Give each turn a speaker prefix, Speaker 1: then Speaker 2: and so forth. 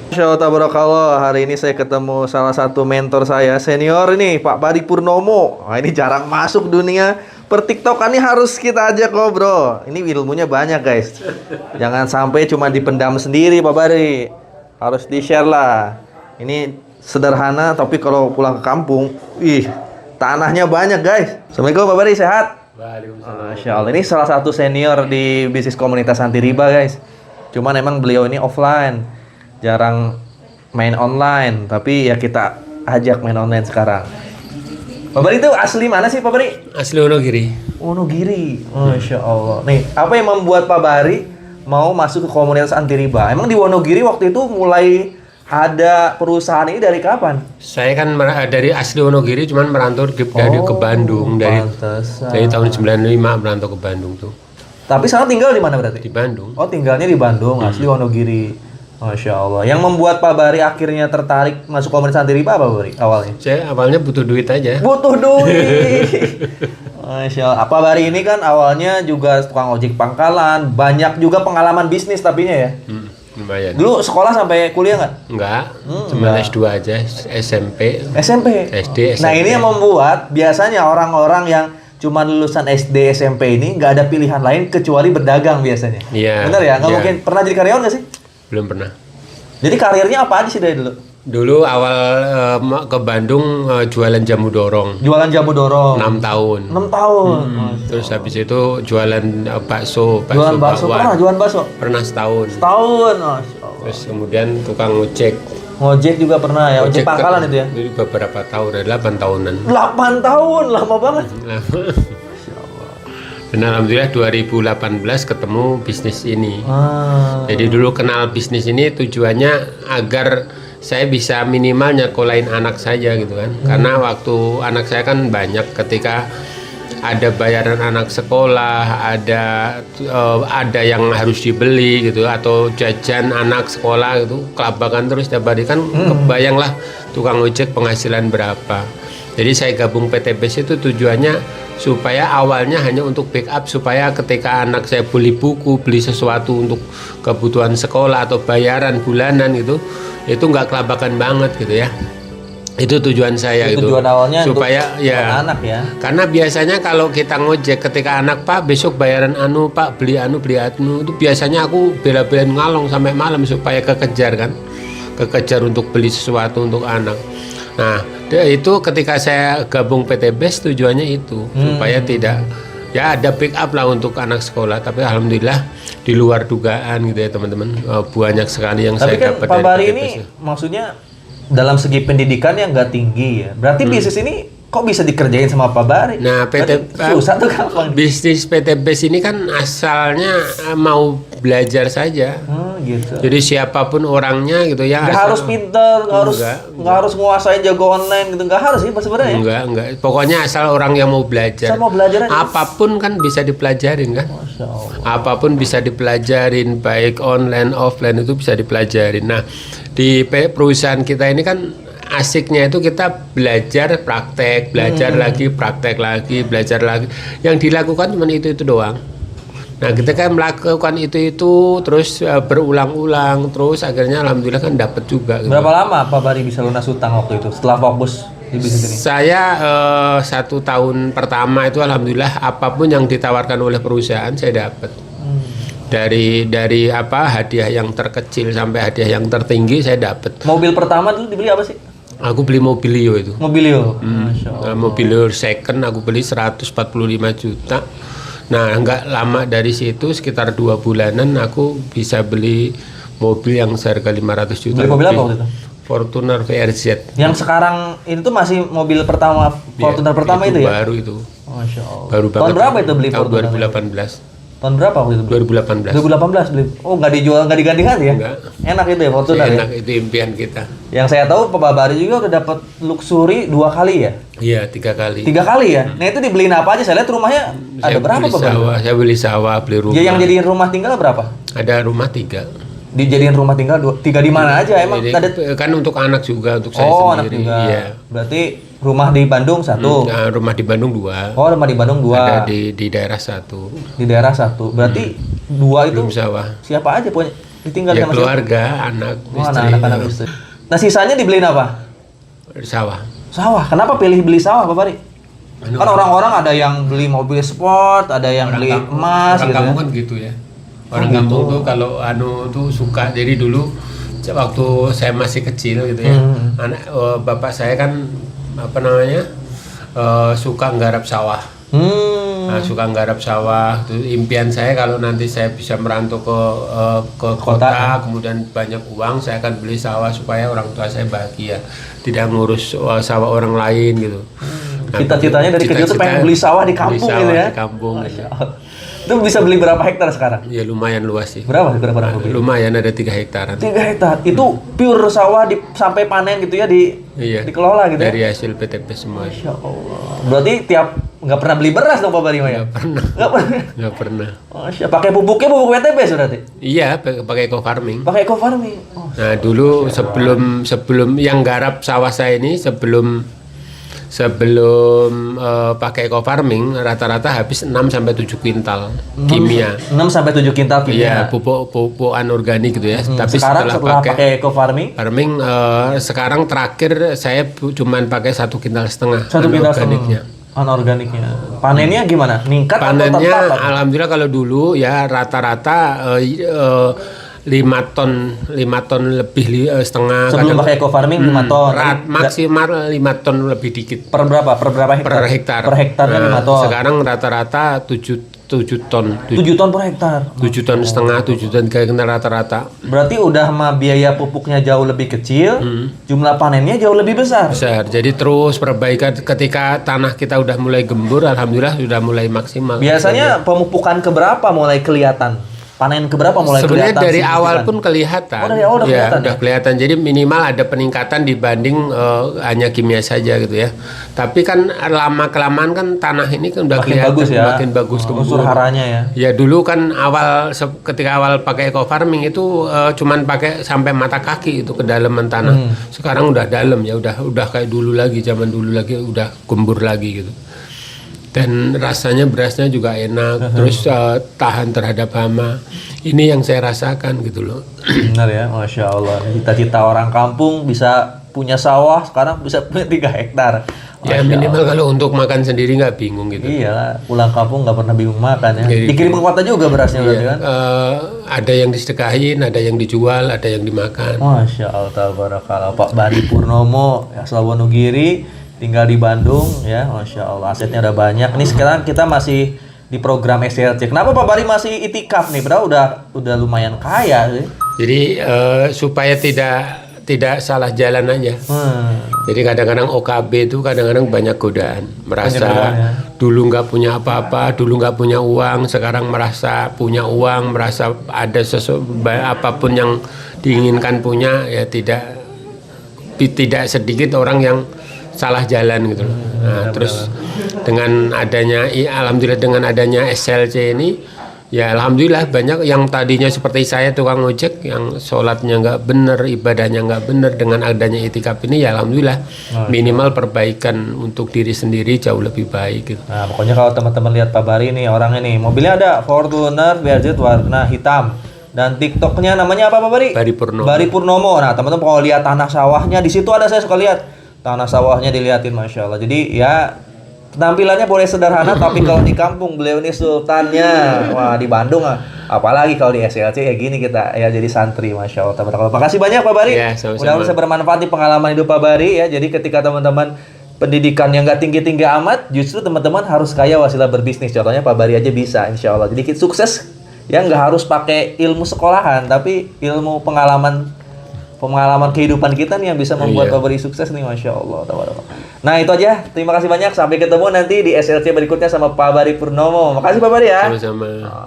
Speaker 1: Masya tabarakallah, hari ini saya ketemu salah satu mentor saya senior ini, Pak Bari Purnomo. Wah, ini jarang masuk dunia pertiktokan, ini harus kita ajak ngobrol. Ini ilmunya banyak guys. Jangan sampai cuma dipendam sendiri Pak Bari. Harus di-share lah. Ini sederhana tapi kalau pulang ke kampung, tanahnya banyak guys. Assalamualaikum Pak Bari, sehat?
Speaker 2: Waalaikumsalam.
Speaker 1: Masya Allah, ini salah satu senior di bisnis komunitas anti riba guys. Cuman emang beliau ini offline, jarang main online, tapi ya kita ajak main online sekarang. Pak Bari itu asli mana sih Pak Bari?
Speaker 2: Asli Wonogiri.
Speaker 1: Wonogiri, Masya Allah. Nih, apa yang membuat Pak Bari mau masuk ke komunitas anti riba? Emang di Wonogiri waktu itu mulai ada perusahaan ini dari kapan?
Speaker 2: Saya kan dari asli Wonogiri, cuman merantau dari ke Bandung dari tahun 95 merantau ke Bandung tuh.
Speaker 1: Tapi sekarang tinggal di mana berarti?
Speaker 2: Di Bandung.
Speaker 1: Oh, tinggalnya di Bandung, asli Wonogiri. Masya Allah. Yang membuat Pak Bari akhirnya tertarik masuk komunitas anti riba apa Pak Bari awalnya?
Speaker 2: Saya awalnya butuh duit aja.
Speaker 1: Butuh duit. Masya Allah. Pak Bari ini kan awalnya juga tukang ojek pangkalan, banyak juga pengalaman bisnis tapinya ya.
Speaker 2: Lumayan.
Speaker 1: Dulu sekolah sampai kuliah nggak?
Speaker 2: Enggak, cuma S2 aja, SMP.
Speaker 1: SMP.
Speaker 2: SD, SMP.
Speaker 1: Nah ini yang membuat biasanya orang-orang yang cuma lulusan SD, SMP ini nggak ada pilihan lain kecuali berdagang biasanya.
Speaker 2: Iya.
Speaker 1: Bener ya? Nggak
Speaker 2: iya.
Speaker 1: mungkin. Pernah jadi karyawan nggak sih?
Speaker 2: Belum pernah.
Speaker 1: Jadi karirnya apa aja sih dari dulu?
Speaker 2: Dulu awal ke Bandung jualan jamu dorong.
Speaker 1: Jualan jamu dorong.
Speaker 2: 6 tahun.
Speaker 1: 6 tahun.
Speaker 2: Terus habis itu jualan bakso,
Speaker 1: Jualan bakso
Speaker 2: bakwan.
Speaker 1: pernah, jualan bakso.
Speaker 2: Pernah setahun.
Speaker 1: Setahun. Masya Allah.
Speaker 2: Terus kemudian tukang ojek.
Speaker 1: Ngojek juga pernah ya, ojek pangkalan itu ya.
Speaker 2: Jadi beberapa tahun, 8 tahunan.
Speaker 1: 8 tahun, lama banget.
Speaker 2: Lama. Dan alhamdulillah 2018 ketemu bisnis ini. Jadi dulu kenal bisnis ini tujuannya agar saya bisa minimal nyekolahin anak saja gitu kan. Karena waktu anak saya kan banyak, ketika ada bayaran anak sekolah, ada yang harus dibeli gitu, atau jajan anak sekolah gitu, kelabakan terus tiap hari kan. Kebayanglah tukang ojek penghasilan berapa. Jadi saya gabung PTBS itu tujuannya supaya awalnya hanya untuk backup, supaya ketika anak saya beli buku, beli sesuatu untuk kebutuhan sekolah atau bayaran bulanan gitu, itu nggak kelabakan banget gitu ya. Itu tujuan saya gitu.
Speaker 1: Tujuan awalnya
Speaker 2: supaya
Speaker 1: untuk
Speaker 2: ya
Speaker 1: anak ya.
Speaker 2: Karena biasanya kalau kita ngojek, ketika anak Pak besok bayaran Pak beli itu biasanya aku bela-belain ngalong sampai malam supaya kekejar kan. Kekejar untuk beli sesuatu untuk anak. Nah, itu ketika saya gabung PTBS tujuannya itu supaya tidak ya ada backup lah untuk anak sekolah. Tapi alhamdulillah di luar dugaan gitu ya teman-teman, banyak sekali yang
Speaker 1: tapi
Speaker 2: saya
Speaker 1: kan
Speaker 2: dapat
Speaker 1: Pak
Speaker 2: dari
Speaker 1: Bari
Speaker 2: PTBS.
Speaker 1: ini maksudnya dalam segi pendidikan yang nggak tinggi ya. Berarti bisnis ini kok bisa dikerjain sama Pak Bari?
Speaker 2: Nah,
Speaker 1: susah tuh kapan?
Speaker 2: Bisnis PTBS ini kan asalnya mau belajar saja.
Speaker 1: Gitu.
Speaker 2: Jadi siapapun orangnya gitu ya.
Speaker 1: Nggak harus pinter, nggak harus nguasain jago online gitu, nggak harus sih sebenarnya.
Speaker 2: Enggak. Pokoknya asal orang yang mau belajar.
Speaker 1: Saya mau belajar aja.
Speaker 2: Apapun kan bisa dipelajarin kan.
Speaker 1: Masya Allah.
Speaker 2: Apapun bisa dipelajarin, baik online, offline itu bisa dipelajarin. Nah, di perusahaan kita ini kan asiknya itu kita belajar praktek, belajar lagi, praktek lagi, belajar lagi. Yang dilakukan cuma itu doang. Nah, kita kan melakukan itu terus berulang-ulang, terus akhirnya alhamdulillah kan dapat juga. Gitu.
Speaker 1: Berapa lama Pak Bari bisa lunas utang waktu itu setelah fokus di bisnis ini?
Speaker 2: Saya 1 tahun pertama itu alhamdulillah apapun yang ditawarkan oleh perusahaan saya dapat. Dari hadiah yang terkecil sampai hadiah yang tertinggi saya dapat.
Speaker 1: Mobil pertama dulu dibeli apa sih?
Speaker 2: Aku beli Mobilio itu.
Speaker 1: Mobilio. Masya Allah.
Speaker 2: Mobilio second aku beli 145 juta. Nah, nggak lama dari situ sekitar 2 bulanan aku bisa beli mobil yang seharga 500 juta.
Speaker 1: Beli mobil apa waktu itu?
Speaker 2: Fortuner VRZ.
Speaker 1: Yang sekarang ini tuh masih mobil pertama Fortuner pertama itu ya?
Speaker 2: Baru itu.
Speaker 1: Masya Allah.
Speaker 2: Baru banget.
Speaker 1: Tahun berapa itu beli
Speaker 2: Tahun
Speaker 1: Fortuner?
Speaker 2: 2018.
Speaker 1: Tahun berapa waktu itu?
Speaker 2: 2018.
Speaker 1: 2018 beli. Oh, nggak dijual, nggak diganti-ganti ya?
Speaker 2: Enggak.
Speaker 1: Enak itu ya Fortuner ya?
Speaker 2: Enak, itu impian kita.
Speaker 1: Yang saya tahu Pak Bari juga udah dapat luxury 2 kali ya?
Speaker 2: Iya, 3 kali.
Speaker 1: 3 kali ya? Nah itu dibeliin apa aja? Saya lihat rumahnya ada berapa Pak Bari?
Speaker 2: Saya beli sawah, beli rumah.
Speaker 1: Ya, yang jadiin rumah tinggal berapa?
Speaker 2: Ada rumah 3.
Speaker 1: Dijadiin rumah tinggal 3 di mana aja? Emang
Speaker 2: Jadi,
Speaker 1: ada?
Speaker 2: kan untuk anak juga, untuk saya
Speaker 1: Oh, anak
Speaker 2: sendiri.
Speaker 1: juga.
Speaker 2: Iya.
Speaker 1: Berarti rumah di Bandung 1.
Speaker 2: Nah, rumah di Bandung 2.
Speaker 1: Oh, rumah di Bandung 2.
Speaker 2: Ada di daerah 1.
Speaker 1: Di daerah 1. Berarti 2 itu
Speaker 2: Belum sawah.
Speaker 1: siapa aja punya? Ditinggal
Speaker 2: Ya
Speaker 1: sama siapa?
Speaker 2: keluarga, anak,
Speaker 1: Oh,
Speaker 2: istri.
Speaker 1: anak-anak istri. Nah, sisanya dibeliin apa?
Speaker 2: Sawah.
Speaker 1: Sawah. Kenapa pilih beli sawah, Pak Bari? Kan orang-orang ada yang beli mobil sport, ada yang beli emas
Speaker 2: Orang
Speaker 1: gitu
Speaker 2: kampung
Speaker 1: ya.
Speaker 2: kan gitu ya. Orang kampung tuh kalau tuh suka. Jadi dulu waktu saya masih kecil gitu ya. Bapak saya kan suka nggarap sawah. Nah, suka nggarap sawah. Itu impian saya kalau nanti saya bisa merantau ke kota, kemudian banyak uang, saya akan beli sawah supaya orang tua saya bahagia, tidak ngurus sawah orang lain gitu. Nah,
Speaker 1: Cita-citanya dari kecil tuh pengen beli sawah di kampung
Speaker 2: beli sawah
Speaker 1: gitu ya.
Speaker 2: di kampung.
Speaker 1: Masya Allah. Itu bisa beli berapa hektar sekarang?
Speaker 2: Ya lumayan luas sih.
Speaker 1: Berapa beli?
Speaker 2: Lumayan ada 3 hektaran.
Speaker 1: 3 hektar. Itu pure sawah sampai panen gitu ya
Speaker 2: Iya.
Speaker 1: dikelola gitu ya.
Speaker 2: Dari hasil PTP semua.
Speaker 1: Masya Allah. Berarti nggak pernah beli beras dong Pak Bari ya?
Speaker 2: Nggak pernah.
Speaker 1: Nggak pernah.
Speaker 2: Nggak pernah.
Speaker 1: Masya, pakai pupuk PTP berarti?
Speaker 2: Iya, pakai eco farming.
Speaker 1: Pakai eco farming. Oh.
Speaker 2: Nah, dulu sebelum yang garap sawah saya ini sebelum pakai eco farming rata-rata habis 6 sampai 7 kuintal kimia.
Speaker 1: 6 sampai 7 kintal kimia.
Speaker 2: Iya, pupuk anorganik gitu ya. Tapi
Speaker 1: Sekarang setelah pakai eco farming,
Speaker 2: sekarang terakhir saya cuman pakai 1,5 kintal
Speaker 1: 1 kintal
Speaker 2: anorganiknya.
Speaker 1: Anorganiknya. Panennya gimana? Ningkat atau
Speaker 2: Panennya
Speaker 1: tetap?
Speaker 2: alhamdulillah kalau dulu ya rata-rata 5 ton lebih setengah.
Speaker 1: Sebelum pakai eco farming 5 ton.
Speaker 2: Maksimal 5 ton lebih dikit.
Speaker 1: Per berapa? Per berapa hektar?
Speaker 2: Per hektar.
Speaker 1: Per hektarnya 5 ton.
Speaker 2: Sekarang rata-rata 7 ton.
Speaker 1: 7 ton per hektar.
Speaker 2: 7 ton setengah, 7 ton kayak rata-rata.
Speaker 1: Berarti udah mah biaya pupuknya jauh lebih kecil, jumlah panennya jauh lebih besar.
Speaker 2: Besar. Jadi terus perbaikan ketika tanah kita udah mulai gembur, alhamdulillah sudah mulai maksimal.
Speaker 1: Biasanya pemupukan keberapa mulai kelihatan? Panen keberapa mulai
Speaker 2: Sebenarnya
Speaker 1: kelihatan?
Speaker 2: dari awal
Speaker 1: signifikan?
Speaker 2: pun kelihatan.
Speaker 1: Oh, dari awal udah
Speaker 2: Ya,
Speaker 1: kelihatan
Speaker 2: udah
Speaker 1: ya?
Speaker 2: kelihatan. Jadi minimal ada peningkatan dibanding hanya kimia saja gitu ya. Tapi kan lama kelamaan kan tanah ini kan udah
Speaker 1: Makin
Speaker 2: kelihatan
Speaker 1: bagus ya.
Speaker 2: makin bagus
Speaker 1: Unsur
Speaker 2: gembur.
Speaker 1: haranya ya.
Speaker 2: Ya dulu kan ketika awal pakai eco farming itu cuman pakai sampai mata kaki itu kedalaman tanah. Sekarang udah dalam ya, udah kayak dulu lagi, zaman dulu lagi udah gembur lagi gitu. Dan rasanya berasnya juga enak, terus tahan terhadap hama. Ini yang saya rasakan gitu loh.
Speaker 1: Benar ya, Masya Allah. Cita-cita orang kampung bisa punya sawah, sekarang bisa punya 3 hektar.
Speaker 2: Ya minimal kalau untuk makan sendiri nggak bingung gitu.
Speaker 1: Iyalah, pulang kampung nggak pernah bingung makan ya.
Speaker 2: Jadi,
Speaker 1: Dikirim ke kota juga berasnya berarti kan?
Speaker 2: Ada yang disedekahin, ada yang dijual, ada yang dimakan.
Speaker 1: Masya Allah, tabarakallah. Pak Bari Purnomo, asal Wonogiri, tinggal di Bandung ya, Masya Allah. Asetnya udah banyak. Nih sekarang kita masih di program SLC. Kenapa Pak Bari masih itikaf nih? Padahal udah lumayan kaya sih.
Speaker 2: Jadi supaya tidak salah jalan aja. Jadi kadang-kadang OKB itu kadang-kadang banyak godaan. Merasa dulu nggak punya apa-apa, dulu nggak punya uang, sekarang merasa punya uang, merasa ada apapun yang diinginkan punya, ya tidak sedikit orang yang salah jalan gitu loh. Nah, terus alhamdulillah dengan adanya SLC ini, ya alhamdulillah banyak yang tadinya seperti saya tukang ojek yang sholatnya nggak bener, ibadahnya nggak bener, dengan adanya itikaf ini ya alhamdulillah minimal perbaikan untuk diri sendiri jauh lebih baik gitu.
Speaker 1: Nah, pokoknya kalau teman-teman lihat Pak Bari nih, orangnya nih, mobilnya ada Fortuner BRZ warna hitam. Dan TikToknya namanya apa Pak Bari?
Speaker 2: Bari Purnomo.
Speaker 1: Bari Purnomo. Nah, teman-teman kalau lihat tanah sawahnya di situ ada, saya suka lihat tanah sawahnya diliatin, Masya Allah. Jadi ya penampilannya boleh sederhana, tapi kalau di kampung beliau ini sultannya. Wah, di Bandung apalagi kalau di SLC ya gini kita ya jadi santri, Masya Allah. Terima kasih banyak Pak Bari.
Speaker 2: Ya, sama-sama.
Speaker 1: Mudah-mudahan bisa bermanfaat di pengalaman hidup Pak Bari ya. Jadi ketika teman-teman pendidikan yang nggak tinggi-tinggi amat, justru teman-teman harus kaya wasilah berbisnis. Contohnya Pak Bari aja bisa, Insya Allah. Jadi sukses ya, nggak harus pakai ilmu sekolahan, tapi ilmu pengalaman kehidupan kita nih yang bisa membuat Pak Bari sukses nih, Masya Allah. Nah itu aja, terima kasih banyak, sampai ketemu nanti di SLC berikutnya sama Pak Bari Purnomo. Makasih Pak Bari ya.
Speaker 2: Sama-sama.